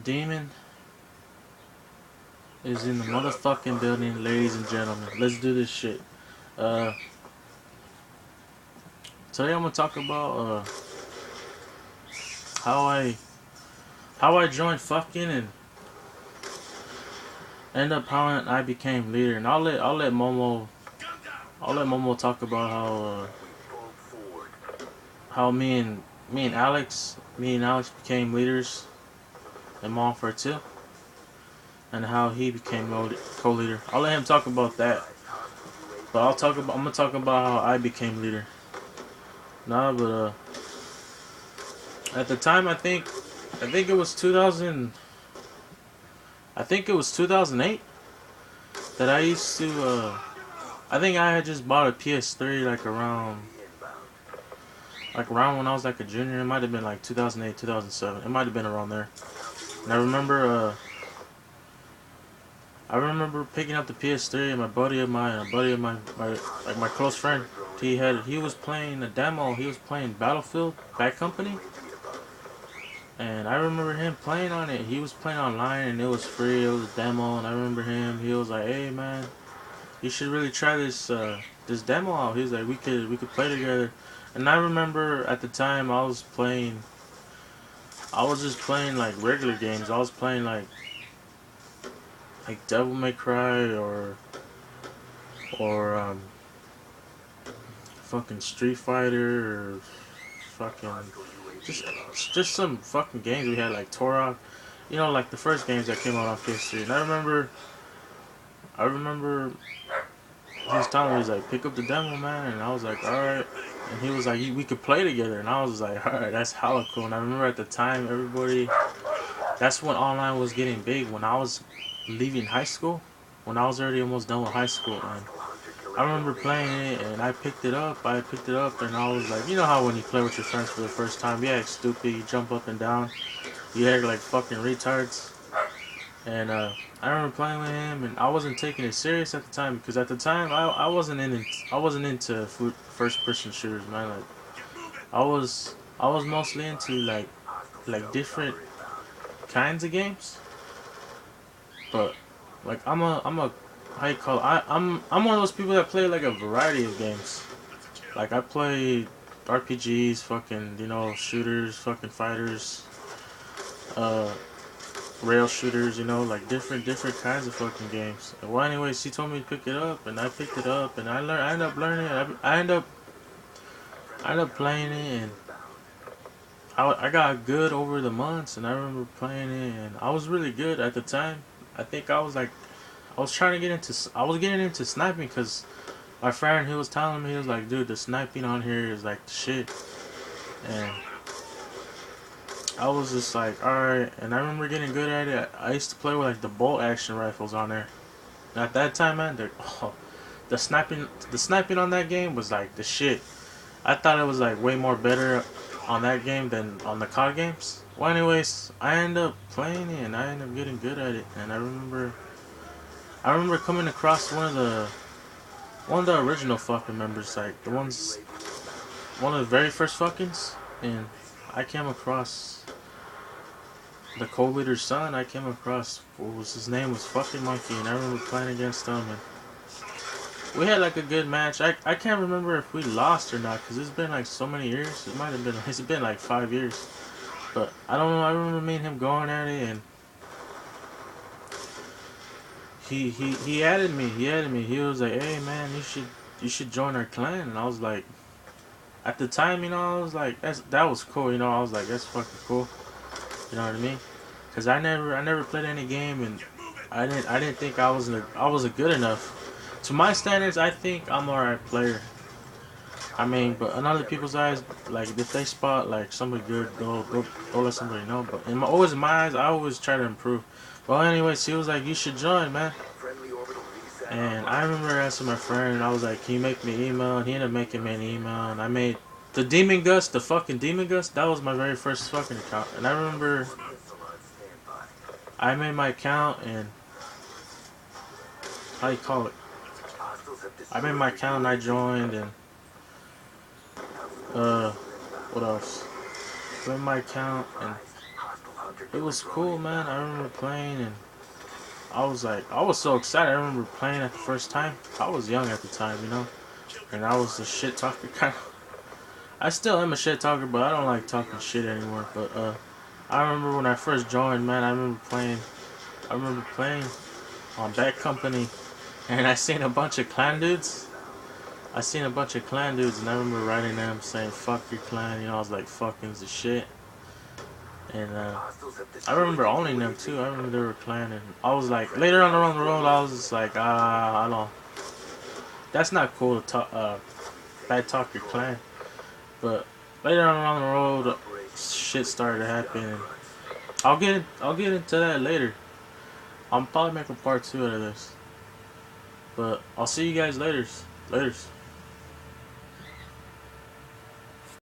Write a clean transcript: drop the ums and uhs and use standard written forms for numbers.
Demon is in the motherfucking building, ladies and gentlemen. Let's do this shit. Uh, Today I'm gonna talk about how I joined fucking and end up how I became leader. And I'll let Momo talk about how me and Alex became leaders in Montfort too, and how he became co-leader. I'll let him talk about that. But I'm gonna talk about how I became leader. Nah, but at the time I think it was 2000. I think it was 2008 that I used to. I think I had just bought a PS3 like around when I was like a junior. It might have been like 2008, 2007. It might have been around there. And I remember picking up the PS3 and a buddy of mine, like my close friend. He was playing a demo. He was playing Battlefield Bad Company. And I remember him playing on it. He was playing online and it was free. It was a demo. And I remember him. He was like, "Hey man, you should really try this demo out." He was like, we could play together." And I remember at the time I was just playing like regular games. I was playing like Devil May Cry or fucking Street Fighter or fucking just just some fucking games we had like Torok. You know, like the first games that came out on PS3. And I remember he was telling me, he's like, "Pick up the demo, man." And I was like, "Alright." And he was like, "We could play together." And I was like, "Alright, that's hella cool." And I remember at the time, that's when online was getting big. When I was leaving high school, when I was already almost done with high school. And I remember playing it and I picked it up. And I was like, you know how when you play with your friends for the first time, you act stupid, you jump up and down, you act like fucking retards. And I remember playing with him, and I wasn't taking it serious at the time because at the time I wasn't into first person shooters, man. Like I was mostly into like different kinds of games, but like I'm a how you call it? I'm one of those people that play like a variety of games. Like I play RPGs, fucking shooters, fucking fighters, uh rail shooters, like different kinds of fucking games. Well, anyways, she told me to pick it up, and I picked it up, and I ended up learning it. I ended up playing it, and I got good over the months, and I remember playing it, and I was really good at the time. I think I was trying to I was getting into sniping because my friend, he was telling me, he was like, "Dude, the sniping on here is like the shit," and I was just like, alright. And I remember getting good at it. I used to play with like the bolt action rifles on there. And at that time, man, the sniping on that game was like the shit. I thought it was like way more better on that game than on the COD games. Well, anyways, I ended up playing it and I ended up getting good at it. And I remember coming across one of the original fucking members, like one of the very first fuckings, and I came across the co-leader's son. I came across, what was his name was fucking Monkey, and I remember playing against him, and we had like a good match. I can't remember if we lost or not because it's been like so many years. It's been like 5 years, but I don't know. I remember me and him going at it, and he added me. He was like, "Hey man, you should join our clan," and I was like, at the time, I was like, that was cool. I was like, that's fucking cool. You know what I mean? Cause I never played any game, and I didn't think I was a good enough. To my standards, I think I'm alright player. I mean, but in other people's eyes, like if they spot like somebody good, they'll let somebody know. But always in my eyes, I always try to improve. Well, anyways, he was like, "You should join, man." And I remember asking my friend, I was like, "Can you make me an email?" And he ended up making me an email, and I made the fucking Demon Gus. That was my very first fucking account, and I remember I made my account and how you call it? I made my account and I joined and uh what else? I made my account and it was cool, man. I remember playing, and I was like, I was so excited. I remember playing it the first time. I was young at the time, you know, and I was a shit talker kind of. I still am a shit talker, but I don't like talking shit anymore. But I remember when I first joined, man. I remember playing. I remember playing on Bad Company, and I seen a bunch of clan dudes. I seen a bunch of clan dudes, and I remember writing them saying "fuck your clan." You know, I was like, "Fucking's the shit." And I remember owning them too. I remember they were clan, and I was like, later on around the road, I was just like, I don't. That's not cool to talk. Bad talk your clan. But later on around the road, shit started to happen. And I'll get into that later. I'm probably making part 2 out of this. But I'll see you guys later. Later.